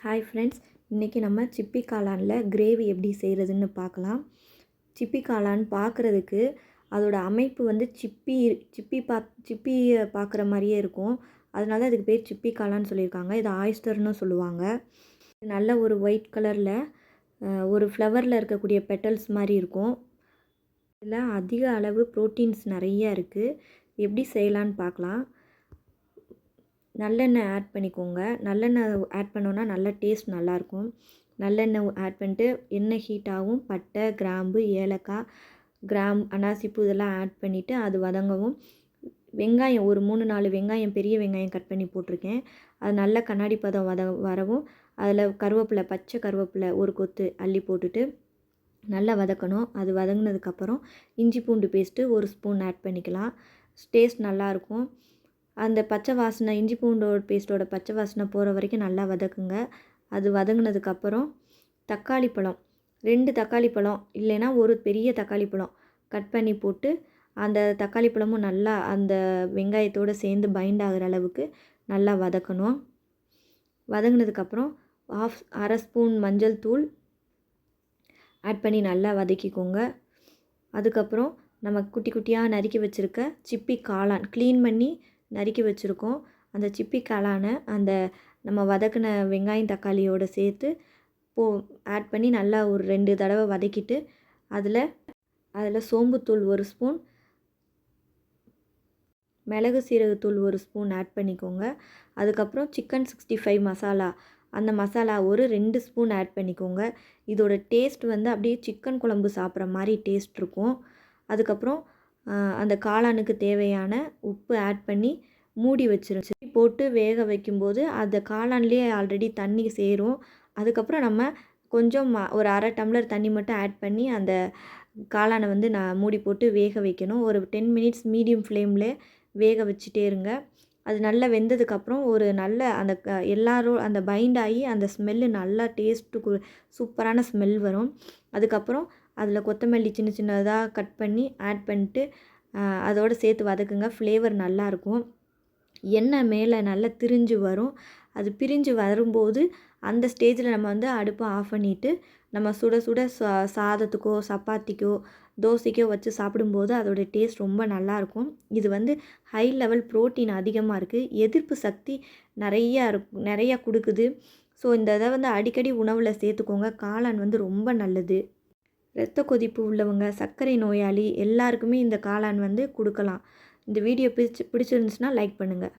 Hi friends, இன்றைக்கி நம்ம சிப்பி காளானில் gravy எப்படி செய்கிறதுன்னு பார்க்கலாம். சிப்பி காளான் பார்க்குறதுக்கு அதோட அமைப்பு வந்து சிப்பியை பார்க்குற மாதிரியே இருக்கும். அதனால தான் அதுக்கு பேர் சிப்பி காளான்னு சொல்லியிருக்காங்க. இது ஆயிஸ்டர்னு சொல்லுவாங்க. நல்ல ஒரு ஒயிட் கலரில் ஒரு ஃப்ளவரில் இருக்கக்கூடிய பெட்டல்ஸ் மாதிரி இருக்கும். இதில் அதிக அளவு ப்ரோட்டீன்ஸ் நிறைய இருக்குது. எப்படி செய்யலான்னு பார்க்கலாம். நல்லெண்ணெய் ஆட் பண்ணிக்கோங்க. நல்லெண்ணெய் ஆட் பண்ணோன்னா நல்ல டேஸ்ட் நல்லாயிருக்கும். நல்லெண்ணெய் ஆட் பண்ணிட்டு எண்ணெய் ஹீட் ஆகும். பட்டை, கிராம்பு, ஏலக்காய், அனாசிப்பூ இதெல்லாம் ஆட் பண்ணிவிட்டு அது வதங்கவும் வெங்காயம் ஒரு 3-4 வெங்காயம், பெரிய வெங்காயம் கட் பண்ணி போட்டிருக்கேன். அது நல்ல கண்ணாடி பதம் வரவும் அதில் கருவேப்பிலை, பச்சை கருவேப்பிலை ஒரு கொத்து அள்ளி போட்டுட்டு நல்லா வதக்கணும். அது வதங்கினதுக்கப்புறம் இஞ்சி பூண்டு பேஸ்ட்டு 1 ஸ்பூன் ஆட் பண்ணிக்கலாம். டேஸ்ட் நல்லாயிருக்கும். அந்த பச்சை வாசனை, இஞ்சி பூண்டோட பேஸ்ட்டோட பச்சை வாசனை போகிற வரைக்கும் நல்லா வதக்குங்க. அது வதங்கினதுக்கப்புறம் தக்காளி பழம் 2 தக்காளி பழம் இல்லைன்னா ஒரு பெரிய தக்காளி பழம் கட் பண்ணி போட்டு அந்த தக்காளி பழமும் நல்லா அந்த வெங்காயத்தோடு சேர்ந்து பைண்ட் ஆகிற அளவுக்கு நல்லா வதக்கணும். வதங்கினதுக்கப்புறம் அரை ஸ்பூன் மஞ்சள் தூள் ஆட் பண்ணி நல்லா வதக்கிக்கோங்க. அதுக்கப்புறம் நம்ம குட்டி குட்டியாக நறுக்கி வச்சுருக்க சிப்பி காளான் க்ளீன் பண்ணி நறுக்கி வச்சுருக்கோம். அந்த சிப்பி காளானை அந்த நம்ம வதக்கின வெங்காயம் தக்காளியோடு சேர்த்து ஆட் பண்ணி நல்லா ஒரு 2 தடவை வதக்கிட்டு அதில் சோம்புத்தூள் 1 ஸ்பூன், மிளகு சீரகத்தூள் 1 ஸ்பூன் ஆட் பண்ணிக்கோங்க. அதுக்கப்புறம் சிக்கன் 65 மசாலா, அந்த மசாலா ஒரு 2 ஸ்பூன் ஆட் பண்ணிக்கோங்க. இதோட டேஸ்ட் வந்து அப்படியே சிக்கன் குழம்பு சாப்பிட்ற மாதிரி டேஸ்ட் இருக்கும். அதுக்கப்புறம் அந்த காளானுக்கு தேவையான உப்பு ஆட் பண்ணி மூடி வச்சிருச்சு. போட்டு வேக வைக்கும்போது அந்த காளான்லேயே ஆல்ரெடி தண்ணி சேரும். அதுக்கப்புறம் நம்ம கொஞ்சம் ஒரு அரை டம்ளர் தண்ணி மட்டும் ஆட் பண்ணி அந்த காளானை வந்து நான் மூடி போட்டு வேக வைக்கணும். ஒரு 10 மினிட்ஸ் மீடியம் ஃப்ளேமில் வேக வச்சுட்டே இருங்க. அது நல்லா வெந்ததுக்கப்புறம் ஒரு நல்ல அந்த எல்லாரும் அந்த பைண்ட் ஆகி அந்த ஸ்மெல்லு நல்லா டேஸ்ட்டு சூப்பரான ஸ்மெல் வரும். அதுக்கப்புறம் அதில் கொத்தமல்லி சின்ன சின்னதாக கட் பண்ணி ஆட் பண்ணிட்டு அதோடு சேர்த்து வதக்குங்க. ஃப்ளேவர் நல்லாயிருக்கும். எண்ணெய் மேலே நல்லா திரிஞ்சு வரும். அது பிரிஞ்சு வரும்போது அந்த ஸ்டேஜில் நம்ம வந்து அடுப்பை ஆஃப் பண்ணிவிட்டு நம்ம சுட சுட சாதத்துக்கோ சப்பாத்திக்கோ தோசைக்கோ வச்சு சாப்பிடும்போது அதோடய டேஸ்ட் ரொம்ப நல்லாயிருக்கும். இது வந்து ஹை லெவல் ப்ரோட்டீன் அதிகமாக இருக்குது. எதிர்ப்பு சக்தி நிறையா கொடுக்குது. ஸோ இந்த இதை வந்து அடிக்கடி உணவில் சேர்த்துக்கோங்க. காளான் வந்து ரொம்ப நல்லது. இரத்த கொதிப்பு உள்ளவங்க, சர்க்கரை நோயாளி எல்லாருக்குமே இந்த காளான் வந்து கொடுக்கலாம். இந்த வீடியோ பிடிச்சிருந்துச்சுன்னா லைக் பண்ணுங்கள்.